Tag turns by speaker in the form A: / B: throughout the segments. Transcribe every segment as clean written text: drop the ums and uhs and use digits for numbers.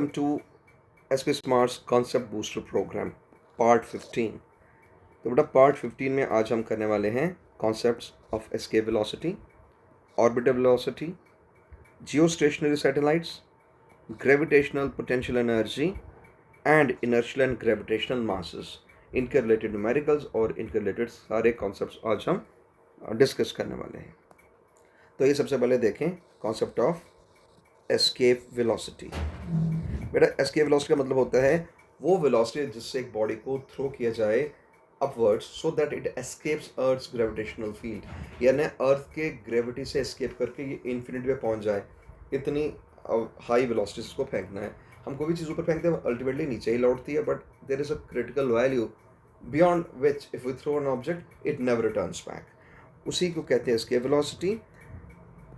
A: Welcome to SP Smart's Concept Booster Program, Part 15। तो बेटा Part 15 में आज हम करने वाले हैं Concepts of Escape Velocity, Orbital Velocity, Geostationary Satellites, Gravitational Potential Energy and Inertial and Gravitational Masses। इनके रिलेटेड न्यूमेरिकल्स और इनके रिलेटेड सारे कॉन्सेप्ट्स आज हम डिस्कस करने वाले हैं। तो ये सबसे पहले देखें कॉन्सेप्ट ऑफ एस्केप वेलोसिटी। बेटा एस्केप वेलोसिटी का मतलब होता है वो वेलोसिटी जिससे एक बॉडी को थ्रो किया जाए upwards so that it escapes earth's gravitational field, यानी अर्थ के ग्रेविटी से एस्केप करके ये इन्फिनिटी पे पहुंच जाए। इतनी हाई वेलोसिटी इसको फेंकना है। हम कोई भी चीज़ ऊपर फेंकते हैं अल्टीमेटली नीचे ही लौटती है, but there is a critical value beyond which if we throw an object it never returns back. उसी को कहते हैं एस्केप वेलोसिटी।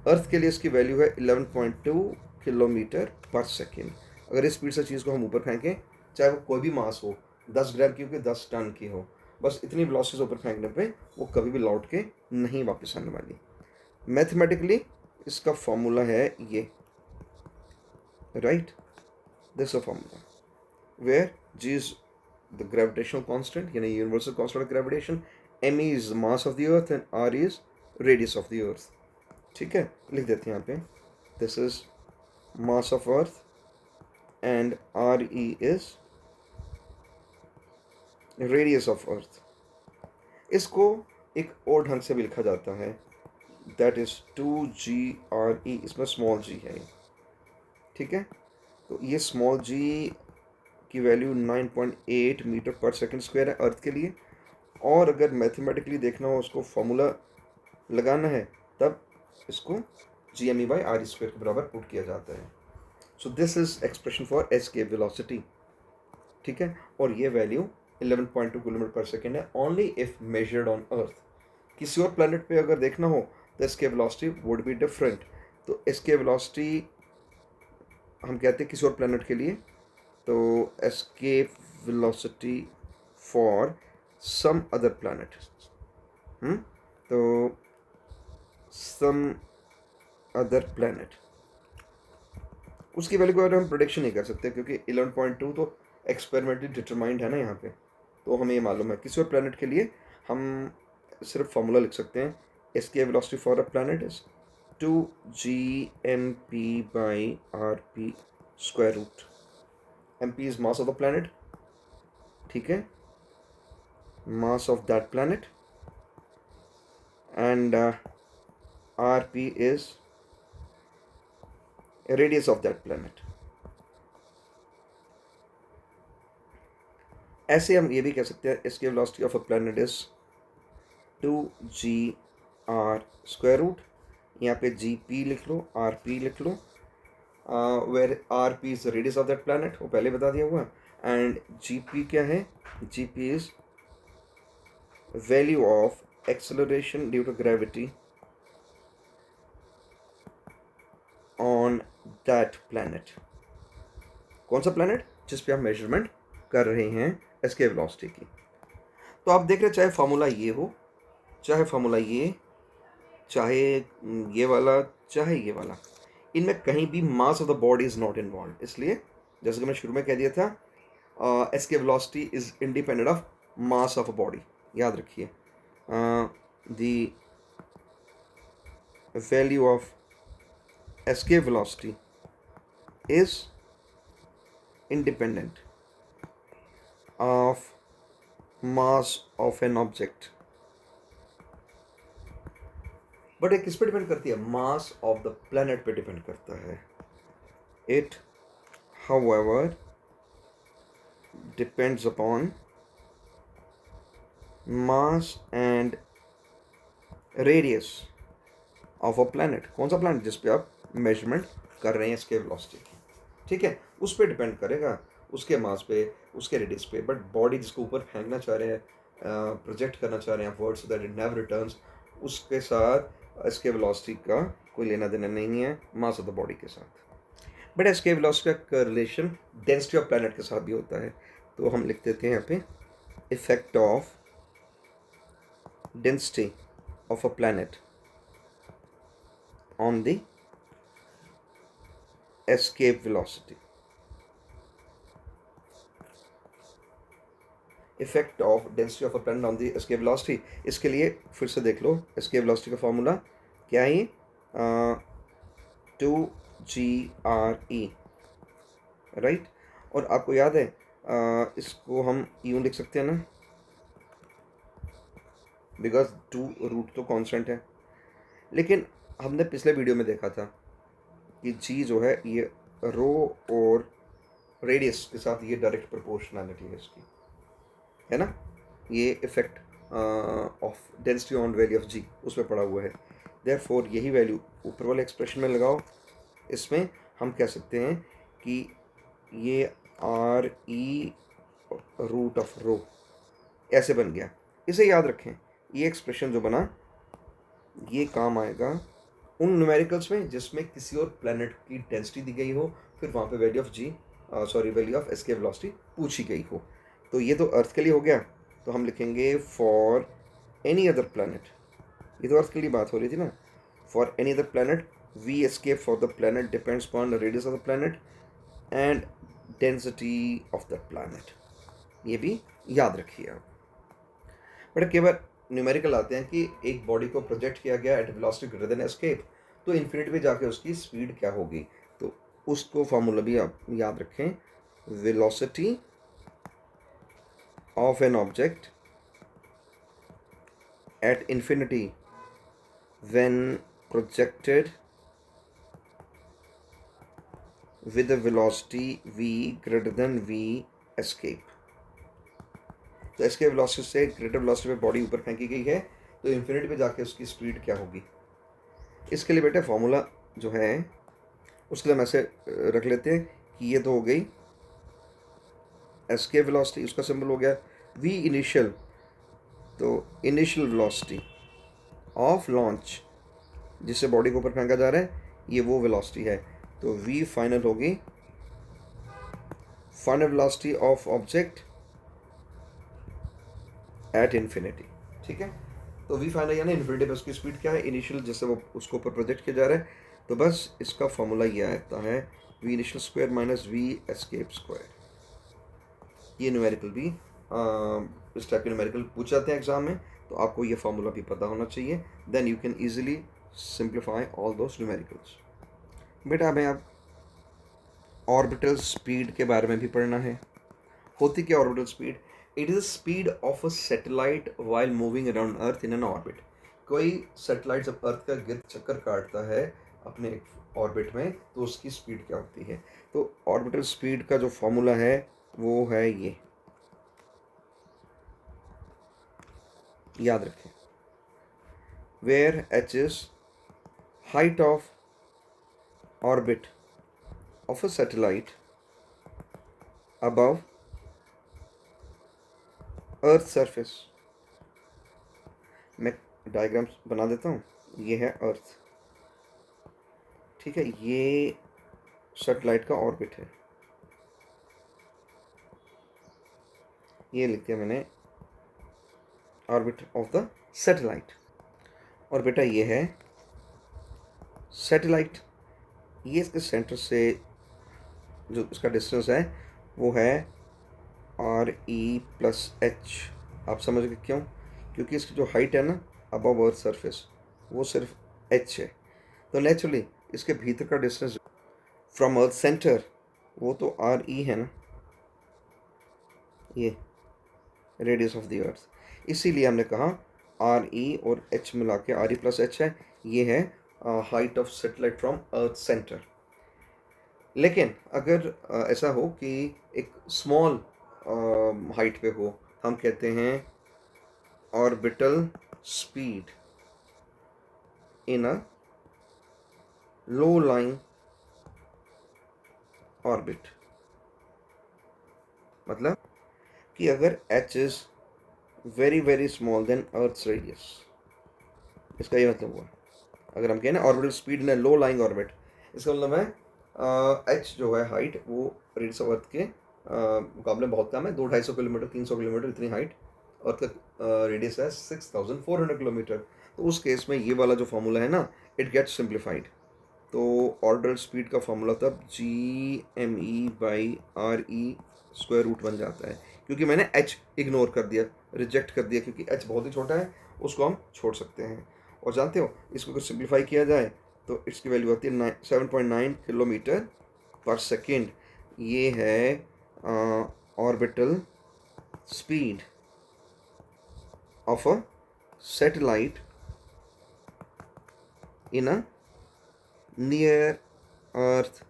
A: अर्थ के लिए इसकी वैल्यू है 11.2 किलोमीटर पर सेकेंड। अगर इस स्पीड से चीज़ को हम ऊपर फेंकें, चाहे वो कोई भी मास हो, 10 ग्राम की हो कि 10 टन की हो, बस इतनी वेलोसिटी से ऊपर फेंकने पे वो कभी भी लौट के नहीं वापस आने वाली। मैथमेटिकली इसका फॉर्मूला है ये, right, this a formula where G is the gravitational constant यानी universal constant of gravitation, M is mass of the earth and R is radius of the earth. ठीक है, लिख देते हैं यहाँ पे, this is mass of earth and RE is radius of earth. इसको एक और ढंग से भी लिखा जाता है, दैट इज 2GRE। इसमें स्मॉल g है, ठीक है। तो ये स्मॉल g की वैल्यू 9.8 मीटर पर सेकंड स्क्वायर है अर्थ के लिए। और अगर मैथमेटिकली देखना हो, उसको फॉर्मूला लगाना है, तब इसको GME/RE² के बराबर पुट किया जाता है। So this is expression for escape velocity, ठीक है। और ये वैल्यू 11.2 किलोमीटर पर सेकेंड है only if measured on earth. किसी और प्लैनेट पे अगर देखना हो तो escape velocity would be different. तो एस्केप वेलोसिटी हम कहते हैं किसी और प्लैनेट के लिए, तो escape velocity for some other planet, तो सम अदर प्लैनेट, उसकी वैल्यू को हम प्रोडिक्शन नहीं कर सकते क्योंकि 11.2 तो एक्सपेरिमेंटली डिटरमाइंड है ना यहाँ पे। तो हमें ये मालूम है किसी और प्लैनेट के लिए हम सिर्फ फॉर्मूला लिख सकते हैं, escape velocity for a planet is 2GMP/RP²। MP is mass of the planet, ठीक है, mass of that planet, and RP is radius of that planet. ऐसे हम ये भी कह सकते हैं escape velocity of a planet is 2GR²। यहाँ पे GP लिख लो, RP लिख लो, where RP is the radius of that planet, वो पहले बता दिया हुआ। एंड GP क्या है, GP is value of acceleration due to gravity on that planet. कौन सा प्लैनेट जिस पे आप मेजरमेंट कर रहे हैं एस्केप वेलोसिटी की। तो आप देख रहे चाहे फॉर्मूला ये हो, चाहे फॉर्मूला ये, चाहे ये वाला, चाहे ये वाला, इनमें कहीं भी मास of the body is not involve. इसलिए जैसे कि मैं शुरू में कह दिया था, escape velocity is independent of mass of a body. याद रखिए, the value of escape velocity is independent of mass of an object. But ये किस पे डिपेंड करती है, मास ऑफ द प्लैनेट पे डिपेंड करता है। It however depends upon mass and radius of a planet। कौन सा प्लैनेट जिस पे आप मेजरमेंट कर रहे हैं इसके वेलोसिटी की, ठीक है, उस पर डिपेंड करेगा, उसके मास पे, उसके रेडियस पे। बट बॉडी जिसको ऊपर फेंकना चाह रहे हैं, प्रोजेक्ट करना चाह रहे हैं word so that it never returns, उसके साथ इसके वेलोसिटी का कोई लेना देना नहीं है मास ऑफ द बॉडी के साथ। बट एस्केप वेलोसिटी का रिलेशन डेंसिटी ऑफ प्लैनेट के साथ भी होता है। तो हम लिख देते हैं यहाँ पे, effect of density of a planet on the escape velocity. Effect of density of a planet on the escape velocity. इसके लिए फिर से देख लो, एस्केप वेलोसिटी का फॉर्मूला क्या है? 2GRE, right. और आपको याद है इसको हम यूँ लिख सकते हैं ना, बिकॉज 2 रूट तो कांस्टेंट है। लेकिन हमने पिछले वीडियो में देखा था कि जी जो है ये रो और रेडियस के साथ ये डायरेक्ट प्रोपोर्शनैलिटी है इसकी, है ना। ये effect of density on value of G उसमें पड़ा हुआ है। देयरफॉर यही वैल्यू ऊपर वाले एक्सप्रेशन में लगाओ। इसमें हम कह सकते हैं कि ये RE रूट ऑफ रो ऐसे बन गया। इसे याद रखें, ये एक्सप्रेशन जो बना ये काम आएगा उन न्यूमेरिकल्स में जिसमें किसी और प्लैनेट की डेंसिटी दी गई हो, फिर वहाँ पे value of G value of escape velocity पूछी गई हो। तो ये तो अर्थ के लिए हो गया, तो हम लिखेंगे फॉर एनी अदर प्लैनेट। ये तो अर्थ के लिए बात हो रही थी ना। For any other planet we escape for the planet depends upon the radius of the planet and density of the planet. ये भी याद रखिए आप। बट कई बार न्यूमेरिकल आते हैं कि एक बॉडी को प्रोजेक्ट किया गया at velocity greater than escape, तो इन्फिनिटी में जाके उसकी स्पीड क्या होगी, तो उसको फार्मूला भी आप याद रखें। Velocity of an object at infinity when projected with velocity v greater than v escape. तो एस्केप वेलोसिटी से ग्रेटर वेलोसिटी पे बॉडी ऊपर फेंकी गई है, तो इन्फिनिटी पे जाके उसकी स्पीड क्या होगी। इसके लिए बेटा फॉर्मूला जो है उसके लिए हम ऐसे रख लेते हैं कि ये तो हो गई एस्केप वेलोसिटी, उसका सिंबल हो गया v इनिशियल। तो इनिशियल वेलोसिटी ऑफ लॉन्च जिससे बॉडी को ऊपर फेंका जा रहा है, ये वो वेलोसिटी है। तो v फाइनल होगी final velocity of object at infinity. ठीक है, तो v फाइनल यानी इन्फिनिटी पर उसकी स्पीड क्या है, इनिशियल जिससे वो उसको ऊपर प्रोजेक्ट किया जा रहा है। तो बस इसका फॉर्मूला ये आता है v initial square minus v escape square. ये न्यूमेरिकल भी इस टाइप के न्यूमेरिकल पूछ जाते हैं एग्जाम में, तो आपको ये फार्मूला भी पता होना चाहिए। Then you can easily simplify all those numericals. बेटा हमें अब ऑर्बिटल स्पीड के बारे में भी पढ़ना है। होती क्या orbital speed? It is speed of a satellite while moving around earth in an orbit. कोई सैटेलाइट जब अर्थ का गिर्द चक्कर काटता है अपने ऑर्बिट में, तो उसकी स्पीड क्या होती है। तो ऑर्बिटल स्पीड का जो फॉर्मूला है वो है ये, याद रखें। Where h is height of orbit of a satellite above earth surface. मैं डायग्राम्स बना देता हूँ। ये है अर्थ, ठीक है, ये सैटेलाइट का ऑर्बिट है। ये लिख दिया मैंने ऑर्बिट ऑफ द सैटेलाइट। और बेटा ये है सैटेलाइट, ये इसके सेंटर से जो इसका डिस्टेंस है वो है RE+H। आप समझ गए क्यों? क्योंकि इसकी जो हाइट है ना अबव अर्थ सरफेस वो सिर्फ h है। तो नेचुरली इसके भीतर का डिस्टेंस फ्रॉम अर्थ सेंटर वो तो RE है ना, ये रेडियस ऑफ द अर्थ। इसीलिए हमने कहा RE और H मिला के RE+H है। ये है height of satellite from earth centre. लेकिन अगर ऐसा हो कि एक स्मॉल हाइट पे हो, हम कहते हैं orbital speed in a low lying orbit. मतलब कि अगर h is very very small than earth's radius, इसका ये मतलब हुआ। अगर हम कहें ना orbital speed in a low lying orbit, इसका मतलब है h जो है हाइट वो रेडियस ऑफ अर्थ के मुकाबले बहुत कम है। 200-250 किलोमीटर 300 किलोमीटर इतनी हाइट, अर्थ का रेडियस है 6400 किलोमीटर। तो उस केस में ये वाला जो फॉर्मूला है ना, इट गेट्स सिंप्लीफाइड। तो ऑर्बिटल स्पीड का फॉर्मूला तब GME/RE² बन जाता है, क्योंकि मैंने h इग्नोर कर दिया, रिजेक्ट कर दिया, क्योंकि h बहुत ही छोटा है, उसको हम छोड़ सकते हैं। और जानते हो इसको कुछ सिंप्लीफाई किया जाए तो इसकी वैल्यू आती है 7.9 किलोमीटर पर सेकेंड। ये है orbital speed of a satellite in a near earth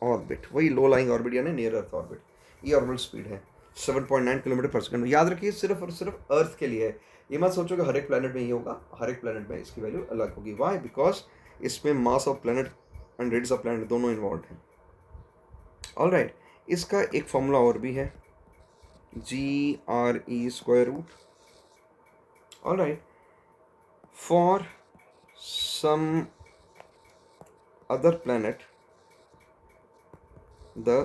A: orbit. वही लो लाइंग ऑर्बिट यानी नियर अर्थ ऑर्बिट। ये ऑर्बिटल स्पीड है 7.9 किलोमीटर पर सेकंड। याद रखिए सिर्फ और सिर्फ अर्थ के लिए है, ये मत सोचो कि हर एक प्लेनेट में ही होगा, हर एक प्लेनेट में इसकी वैल्यू अलग होगी। वाई? बिकॉज इसमें mass of planet and radius of planet दोनों इन्वॉल्व हैं। ऑलराइट, इसका एक फॉर्मूला और भी है, GRE²। Alright, for some other planet, the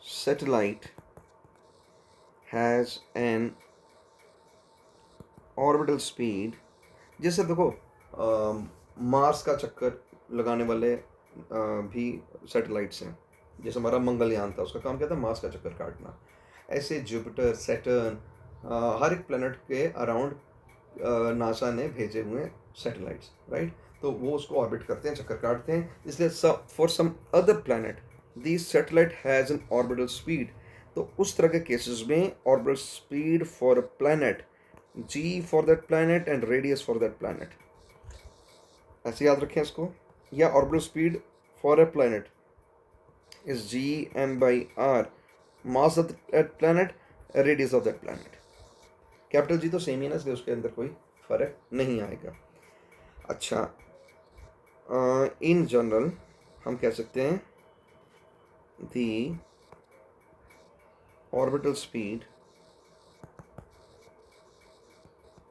A: satellite has an orbital speed। जैसे देखो मार्स का चक्कर लगाने वाले भी सैटेलाइट्स हैं। जैसे हमारा मंगलयान था, उसका काम क्या था? मार्स का चक्कर काटना। ऐसे जुपिटर, सैटर्न, हर एक प्लेनेट के अराउंड नासा ने भेजे हुए सैटेलाइट्स, राइट? तो वो उसको ऑर्बिट करते हैं, चक्कर काटते हैं। इसलिए for some other planet this satellite has an orbital speed. तो उस तरह के केसेस में orbital speed for a planet, G for that planet and radius for that planet, ऐसे याद रखें इसको। या orbital speed for a planet is GM/R, mass of that planet, radius of that planet. Capital G तो same ही है ना, इसलिए उसके अंदर कोई फर्क नहीं आएगा। अच्छा, इन जनरल हम कह सकते हैं दी orbital speed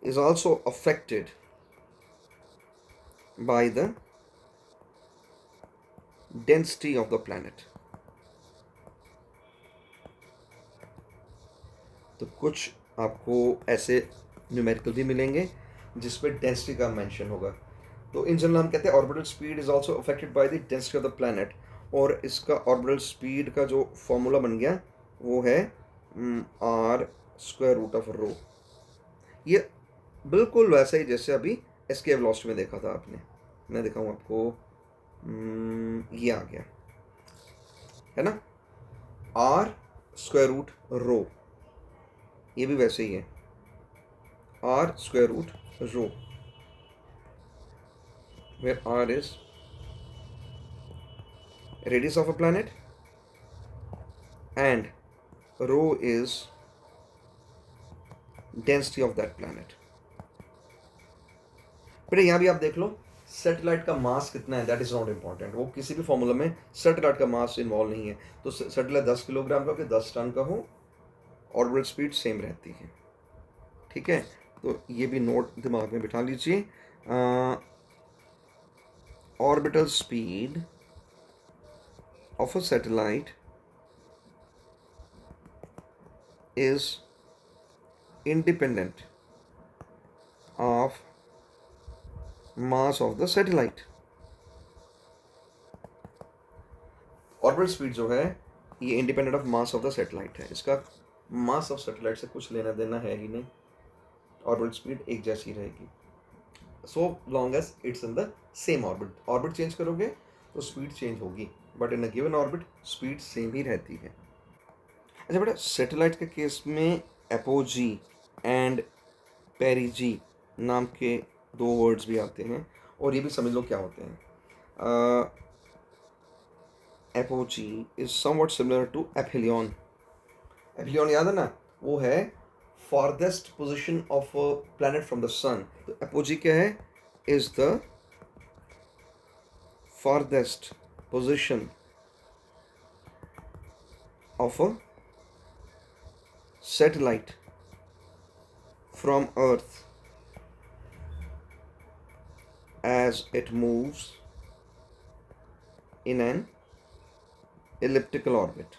A: is also affected by the density of the planet। तो कुछ आपको ऐसे न्यूमेरिकल भी मिलेंगे जिसपे डेंसिटी का मेंशन होगा। तो इन जनरल हम कहते हैं orbital speed is also affected by the density of the planet. और इसका ऑर्बिटल स्पीड का जो फॉर्मूला बन गया वो है R²√ρ। ये बिल्कुल वैसा ही जैसे अभी एस्केप वेलोसिटी में देखा था आपने। मैं दिखाऊँ आपको, ये आ गया है ना, R²√ρ। ये भी वैसे ही है, R²√ρ, where R is radius of a planet and ρ is density of that planet। बेटा यहाँ भी आप देख लो, सैटेलाइट का मास कितना है दैट इज नॉट इम्पॉर्टेंट। वो किसी भी फॉर्मूला में सैटेलाइट का मास इन्वॉल्व नहीं है। तो सैटेलाइट 10 किलोग्राम का हो कि 10 टन का हो, ऑर्बिटल स्पीड सेम रहती है। ठीक है, तो ये भी नोट दिमाग में बिठा लीजिए। Orbital speed of a satellite is independent of mass of the satellite। Orbital speed जो है ये independent of mass of the satellite है। इसका मास ऑफ सैटेलाइट से कुछ लेना देना है ही नहीं, ऑर्बिटल स्पीड एक जैसी रहेगी so long as it's in the same orbit. Orbit change करोगे तो स्पीड चेंज होगी, but in a given orbit speed same ही रहती है। अच्छा बेटा, सैटेलाइट के केस में एपोजी एंड पेरिजी नाम के 2 वर्ड्स भी आते हैं, और ये भी समझ लो क्या होते हैं। Apogee is somewhat similar to aphelion. Aphelion याद है ना, वो है farthest position of a planet from the sun. तो एपोजी क्या है? Is the farthest position of a satellite from Earth as it moves in an elliptical orbit।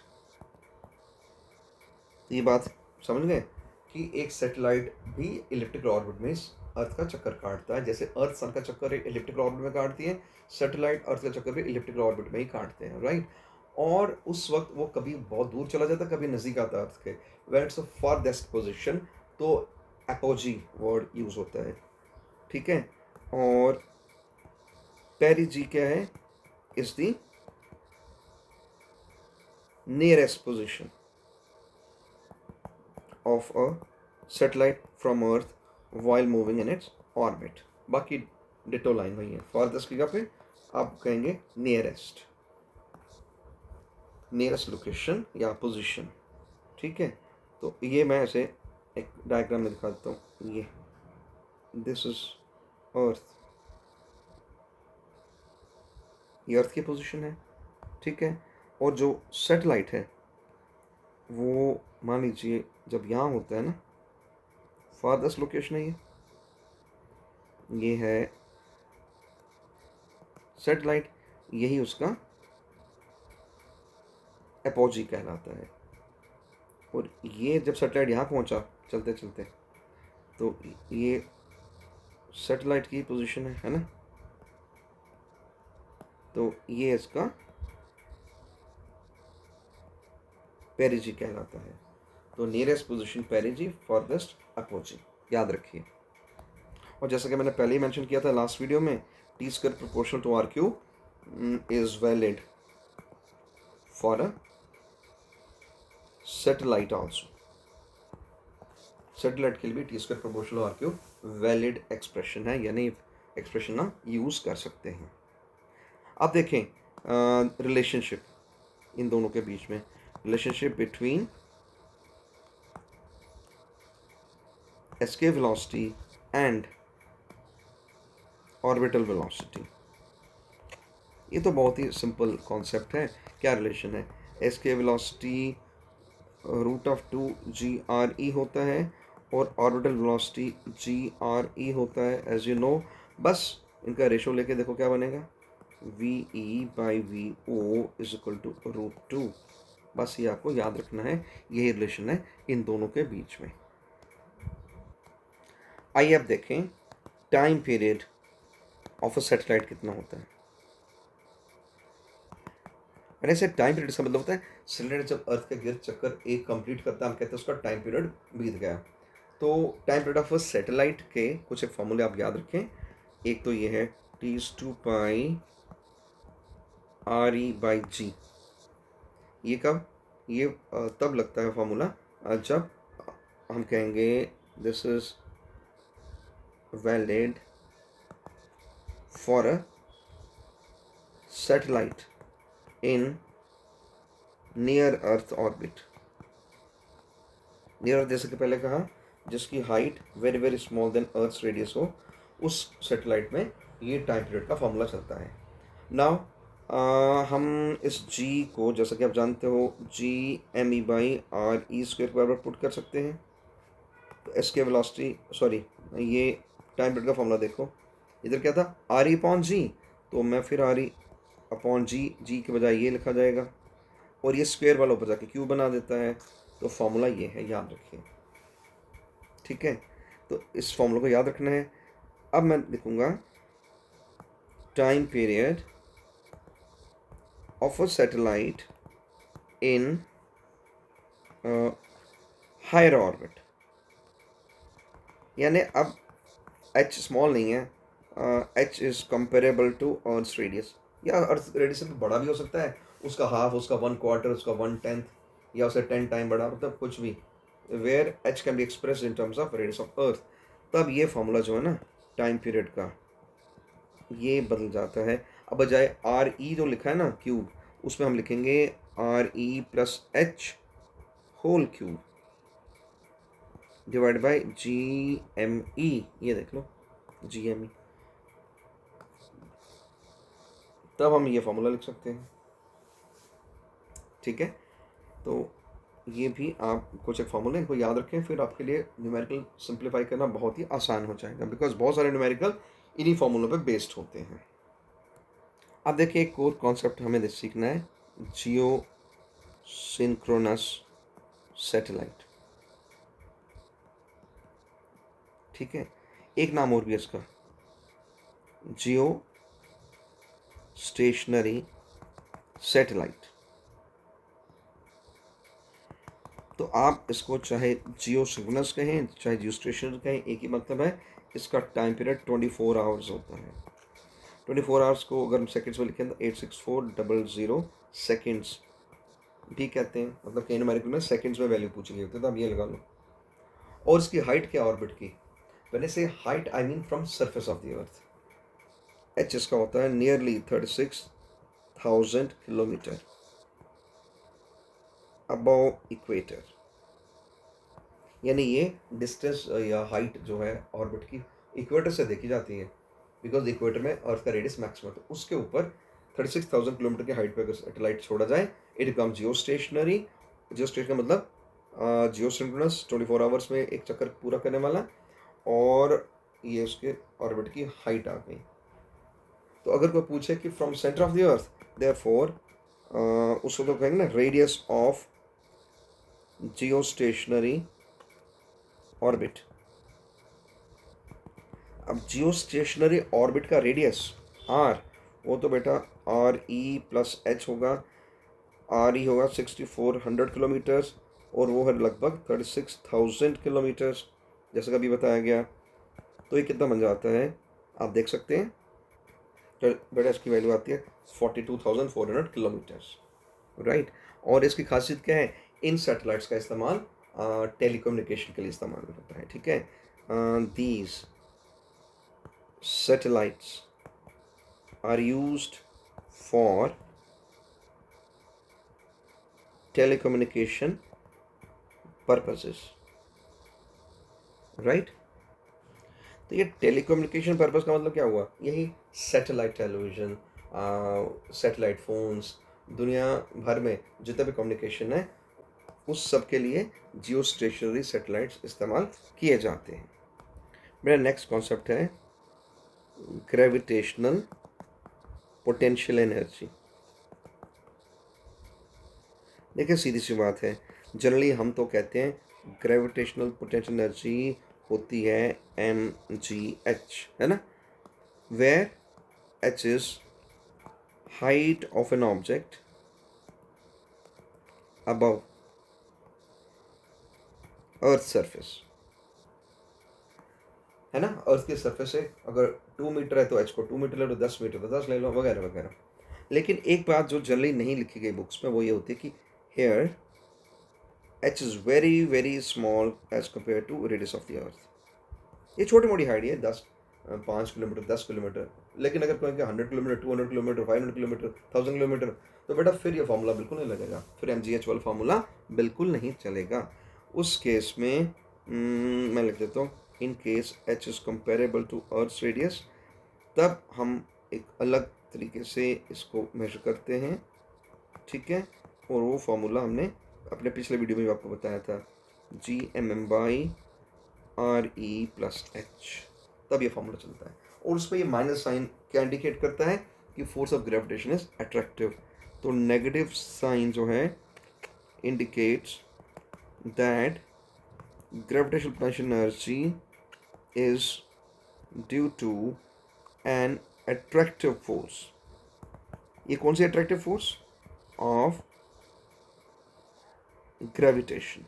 A: ये बात समझ गए कि एक सैटेलाइट भी इलिप्टिकल ऑर्बिट में अर्थ का चक्कर काटता है। जैसे अर्थ सन का चक्कर इलिप्टिकल ऑर्बिट में काटती है, सैटेलाइट अर्थ का चक्कर भी इलिप्टिकल ऑर्बिट में ही काटते हैं, राइट। और उस वक्त वो कभी बहुत दूर चला जाता है, कभी नज़दीक आता है अर्थ के, व्हेन इट्स फारदेस्ट पोजिशन, तो एपोजी वर्ड यूज होता है, ठीक है। और पेरिजी क्या है, is the nearest position of a satellite from Earth while moving in its orbit। बाकी डिटो लाइन वही है, फारदेस्ट की जगह पे आप कहेंगे नियरेस्ट, नियरेस्ट लोकेशन या पोजीशन, ठीक है। तो ये मैं ऐसे एक डायग्राम में दिखा देता हूँ। ये दिस इज अर्थ, ये अर्थ की पोजीशन है, ठीक है। और जो सैटेलाइट है वो मान लीजिए जब यहाँ होता है ना, फारदेस्ट लोकेशन है ये है सैटेलाइट, यही उसका एपोजी कहलाता है। और ये जब सैटेलाइट यहाँ पहुँचा चलते चलते, तो ये सैटेलाइट की पोजीशन है ना, तो ये इसका पेरिजी कहलाता है। तो नियरेस्ट पोजीशन पेरिजी, फारदेस्ट अपोजी, याद रखिए। और जैसा कि मैंने पहले ही मेंशन किया था लास्ट वीडियो में, T square proportional to R cube is valid for a satellite also. Satellite के लिए भी T square proportional R cube valid expression है, यानी एक्सप्रेशन हम यूज कर सकते हैं। अब देखें रिलेशनशिप इन दोनों के बीच में, relationship between escape velocity and orbital velocity। ये तो बहुत ही सिंपल कॉन्सेप्ट है। क्या रिलेशन है, escape velocity root of 2 GRE होता है और ऑर्बिटल वेलोसिटी GRE होता है, एज यू नो। बस इनका रेशो लेके देखो क्या बनेगा, VE/VO इज इक्वल टू √2। बस ये आपको याद रखना है, यही रिलेशन है इन दोनों के बीच में। आइए अब देखें time period of a satellite कितना होता है। मैंने से टाइम पीरियड का मतलब होता है सैटेलाइट जब अर्थ के गिर्द चक्कर एक कंप्लीट करता है, हम कहते हैं उसका टाइम पीरियड बीत गया। तो time period of a satellite के कुछ एक फॉर्मूले आप याद रखें। एक तो ये है T/RE/G। ये कब, ये तब लगता है फॉर्मूला जब हम कहेंगे this is valid for a satellite in near earth orbit। Near earth जैसे कि पहले कहा, जिसकी height very very small than earth radius हो, उस सैटेलाइट में ये टाइम पीरियड का फॉर्मूला चलता है। नाउ हम इस g को, जैसा कि आप जानते हो, GME/RE² के बराबर पुट कर सकते हैं। तो इसके वेलोसिटी, सॉरी, ये टाइम पीरियड का फॉर्मूला देखो, इधर क्या था RE/G, तो मैं फिर RE/G के बजाय ये लिखा जाएगा, और ये स्क्वायर वाला ऊपर जाके क्यूब बना देता है। तो फॉर्मूला ये है, याद रखिए, ठीक है। तो इस फॉर्मूला को याद रखना है। अब मैं लिखूंगा time period of a satellite in higher orbit, यानी अब h स्मॉल नहीं है, h is comparable to earth radius, या अर्थ रेडियस से बड़ा भी हो सकता है, उसका हाफ, उसका 1/4, उसका 1/10, या उसे 10 टाइम बड़ा, मतलब कुछ भी, where h can be express in terms of radius of earth. तब ये फॉर्मूला जो है ना टाइम पीरियड का, ये बदल जाता है। अब बजाय RE जो लिखा है ना क्यूब, उसमें हम लिखेंगे RE+H whole cube divide by GME। ये देख लो GME, तब हम ये फॉर्मूला लिख सकते हैं, ठीक है। तो ये भी आप कुछ एक फॉर्मूले इनको याद रखें, फिर आपके लिए न्यूमेरिकल सिंप्लीफाई करना बहुत ही आसान हो जाएगा, बिकॉज बहुत सारे न्यूमेरिकल इन्हीं फॉर्मूलों पे बेस्ड होते हैं। अब देखिए एक और कॉन्सेप्ट हमें सीखना है, जियो सिंक्रोनस सैटेलाइट, ठीक है। एक नाम और भी है इसका, जियो स्टेशनरी सैटेलाइट। तो आप इसको चाहे जियो सिग्नस कहें चाहे जियो स्टेशनरी कहें, एक ही मतलब है। इसका टाइम पीरियड 24 आवर्स होता है। 24 आवर्स को अगर हम सेकेंड्स में लिखें तो 86400 सेकेंड्स भी कहते हैं। मतलब कई न्यूमेरिकल में सेकेंड्स में वैल्यू पूछी गई होती है, तो आप ये लगा लो। और इसकी हाइट क्या ऑर्बिट की, मैंने से height I mean from surface of the earth. H इसका होता है नियरली 36,000 किलोमीटर अबव इक्वेटर। यानी ये डिस्टेंस या हाइट जो है ऑर्बिट की इक्वेटर से देखी जाती है, बिकॉज इक्वेटर में अर्थ का रेडियस मैक्सिमम है। तो उसके ऊपर 36,000 किलोमीटर की हाइट पर अगर सैटेलाइट छोड़ा जाए, it become Jio stationery. Jio stationery मतलब जियो सिंक्रोनस, 24 आवर्स में एक चक्कर पूरा करने वाला। और ये उसके ऑर्बिट की हाइट आ गई। तो अगर कोई पूछे कि from centre of the earth, therefore उसको तो कहेंगे ना radius of Jio stationery orbit. अब जियो स्टेशनरी ऑर्बिट का रेडियस आर, वो तो बेटा आर ई प्लस एच होगा। आर ई होगा 6400 किलोमीटर्स और वो है लगभग 36,000 किलोमीटर्स, जैसा कभी बताया गया। तो ये कितना बन जाता है आप देख सकते हैं। तो बेटा इसकी वैल्यू आती है 42,400 किलोमीटर्स, राइट। और इसकी खासियत क्या है, इन सैटेलाइट्स का इस्तेमाल टेलीकम्युनिकेशन के लिए इस्तेमाल होता है, ठीक है। These satellites are used for telecommunication purposes, right। तो ये टेलीकम्युनिकेशन पर्पस का मतलब क्या हुआ, यही सैटेलाइट टेलीविज़न, सैटेलाइट फ़ोन्स, दुनिया भर में जितना भी कम्युनिकेशन है उस सब के लिए जियो स्टेशनरी सैटेलाइट्स इस्तेमाल किए जाते हैं। मेरा नेक्स्ट कॉन्सेप्ट है ग्रेविटेशनल पोटेंशियल एनर्जी। देखिए सीधी सी बात है, जनरली हम तो कहते हैं ग्रेविटेशनल पोटेंशियल एनर्जी होती है mgh, है ना, where h is height of an object above earth surface, है ना। अर्थ के सरफेस से अगर 2 मीटर है तो h को 2 मीटर ले लो, 10 मीटर तो 10 ले लो, वगैरह वगैरह। लेकिन एक बात जो जनरली नहीं लिखी गई बुक्स में वो ये होती है कि here h is very very small as compare to radius of the earth. ये छोटी मोटी हाइट है, 5 किलोमीटर 10 किलोमीटर। लेकिन अगर कोई 100 किलोमीटर 200 किलोमीटर 500 किलोमीटर 1000 किलोमीटर, तो बेटा फिर ये फार्मूला बिल्कुल नहीं लगेगा, फिर mgh वाला फार्मूला बिल्कुल नहीं चलेगा। उस केस में मैं लिख देता हूँ in case h is comparable to earth radius, तब हम एक अलग तरीके से इसको मेजर करते हैं, ठीक है। और वो फार्मूला हमने अपने पिछले वीडियो में आपको बताया था, Gmm/RE प्लस एच, तब ये फार्मूला चलता है। और उसमें ये माइनस साइन क्या इंडिकेट करता है कि force of gravitation is attractive. तो नेगेटिव साइन जो है indicates that gravitational potential energy is due to an attractive force. ये कौन सी अट्रैक्टिव फोर्स, ऑफ ग्रेविटेशन।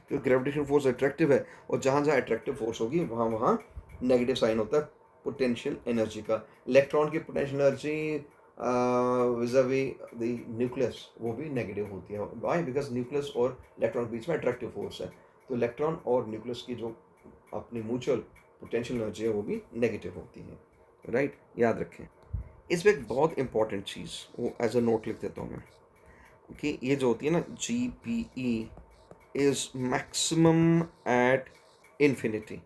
A: क्योंकि ग्रेविटेशन फोर्स अट्रैक्टिव है, और जहाँ जहाँ अट्रैक्टिव फोर्स होगी वहाँ वहाँ नेगेटिव साइन होता है पोटेंशियल एनर्जी का। इलेक्ट्रॉन की potential energy vis-à-vis the nucleus वो भी नेगेटिव होती है। वाई, बिकॉज न्यूक्लियस और इलेक्ट्रॉन के बीच में अट्रैक्टिव फोर्स है। तो इलेक्ट्रॉन और न्यूक्लियस की जो अपनी म्यूचुअल पोटेंशियल एनर्जी है वो भी नेगेटिव होती है, राइट। याद रखें। इसमें एक बहुत इंपॉर्टेंट चीज़ वो एज अ नोट लिख देता हूँ मैं, कि ये जो होती है ना GPE is maximum at infinity,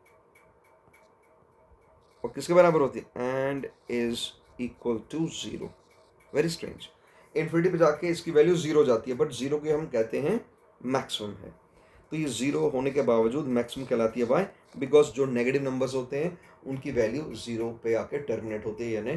A: और किसके बराबर होती है, and is equal to 0। Very strange, infinity पे जाके इसकी वैल्यू 0 जाती है, बट 0 की हम कहते हैं मैक्सिमम है। तो ये 0 होने के बावजूद मैक्सिमम कहलाती है। वाई, बिकॉज जो नेगेटिव नंबर्स होते हैं उनकी वैल्यू 0 पे आके टर्मिनेट होती है, यानी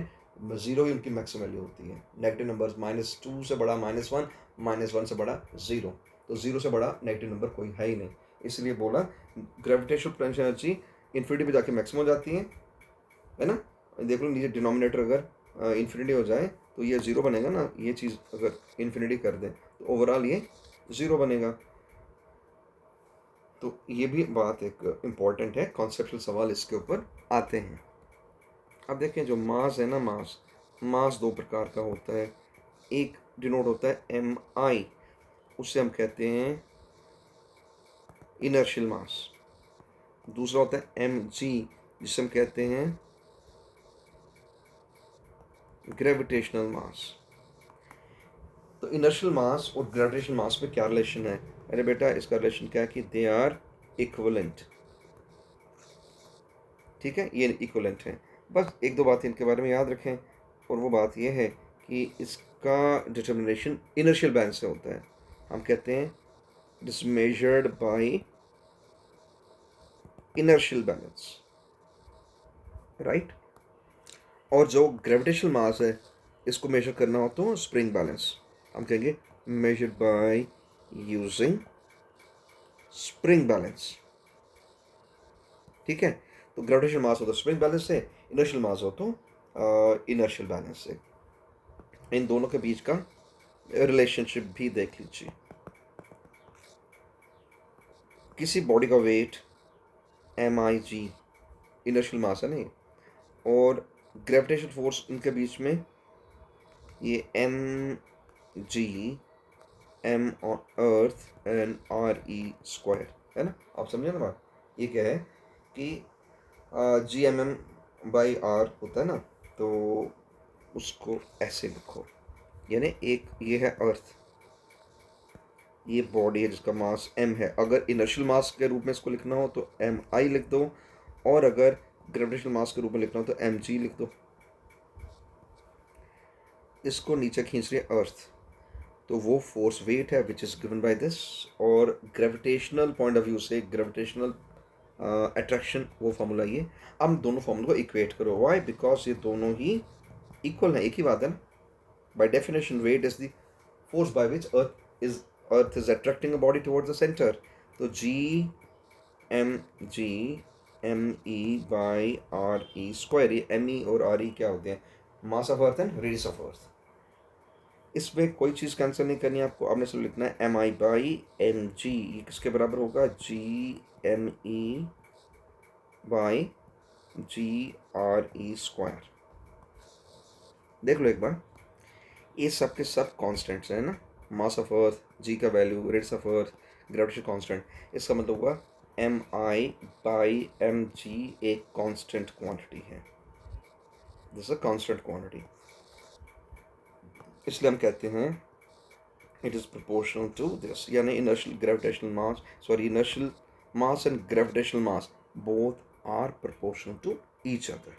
A: 0 ही उनकी मैक्सिमम वैल्यू होती है। नेगेटिव नंबर्स -2 से बड़ा -1, -1 से बड़ा 0, तो 0 से बड़ा नेगेटिव नंबर कोई है ही नहीं। इसलिए बोला ग्रेविटेशनल पोटेंशियल एनर्जी इन्फिनिटी पे जाके मैक्सिमम हो जाती है ना। देख लो नीचे डिनोमिनेटर अगर इन्फिनिटी हो जाए तो ये ज़ीरो बनेगा ना, ये चीज़ अगर इन्फिनिटी कर दें तो ओवरऑल ये ज़ीरो बनेगा। तो ये भी बात एक इम्पॉर्टेंट है, कॉन्सेप्चुअल सवाल इसके ऊपर आते हैं। अब देखें जो मास है ना, मास दो प्रकार का होता है। एक डिनोट होता है एम आई, उससे हम कहते हैं इनर्शियल मास। दूसरा होता है एम जी, जिसे हम कहते हैं ग्रेविटेशनल मास। तो इनर्शियल मास और ग्रेविटेशनल मास में क्या रिलेशन है? अरे बेटा इसका रिलेशन क्या है कि दे आर इक्वलेंट। ठीक है, ये इक्वलेंट है। बस एक दो बात इनके बारे में याद रखें, और वो बात ये है कि इसका डिटर्मिनेशन इनर्शियल बैलेंस से होता है। हम कहते हैं it is measured by inertial balance, right. और जो ग्रेविटेशनल मास है इसको मेजर करना हो तो स्प्रिंग बैलेंस, हम कहेंगे measured by using spring balance. ठीक है, तो ग्रेविटेशनल मास हो तो स्प्रिंग बैलेंस से, इनर्शियल मास हो तो इनर्शियल बैलेंस से। इन दोनों के बीच का रिलेशनशिप भी देख लीजिए। किसी बॉडी का weight M I G inertial mass है नहीं, और ग्रेविटेशन फोर्स इनके बीच में ये M G M earth and R E square है ना। आप समझे ना बात? ये क्या है कि G M M by R होता है ना, तो उसको ऐसे लिखो, यानी एक ये है अर्थ, ये बॉडी है जिसका मास m है। अगर इनर्शियल मास के रूप में इसको लिखना हो तो एम आई लिख दो, और अगर ग्रेविटेशनल मास के रूप में लिखना हो तो एम जी लिख दो। इसको नीचे खींच रही है अर्थ, तो वो फोर्स वेट है which is given by this. और ग्रेविटेशनल पॉइंट ऑफ व्यू से ग्रेविटेशनल अट्रैक्शन वो फार्मूला ये। अब दोनों फार्मूला को इक्वेट करो, वाई? बिकॉज ये दोनों ही इक्वल है, एक ही बात है ना। By definition weight is the force by which earth is attracting a body towards the center। तो g m g m e by r e square, ये m e और r e क्या होते हैं? मास of earth and radius of अर्थ। इसमें कोई चीज़ cancel नहीं करनी है आपको, आपने सिर्फ लिखना है M I by M G. ये किसके बराबर होगा? G M E by G R E square. देख लो एक बार, ये सब के सब कॉन्स्टेंट्स हैं ना। मास ऑफ अर्थ, जी का value, radius of earth, gravitation constant. इसका मतलब हुआ M I by M G एक कांस्टेंट क्वांटिटी है, दिस अ कांस्टेंट क्वांटिटी। इसलिए हम कहते हैं it is proportional to this, यानी inertial gravitational mass, sorry inertial mass and gravitational mass both are proportional to each other.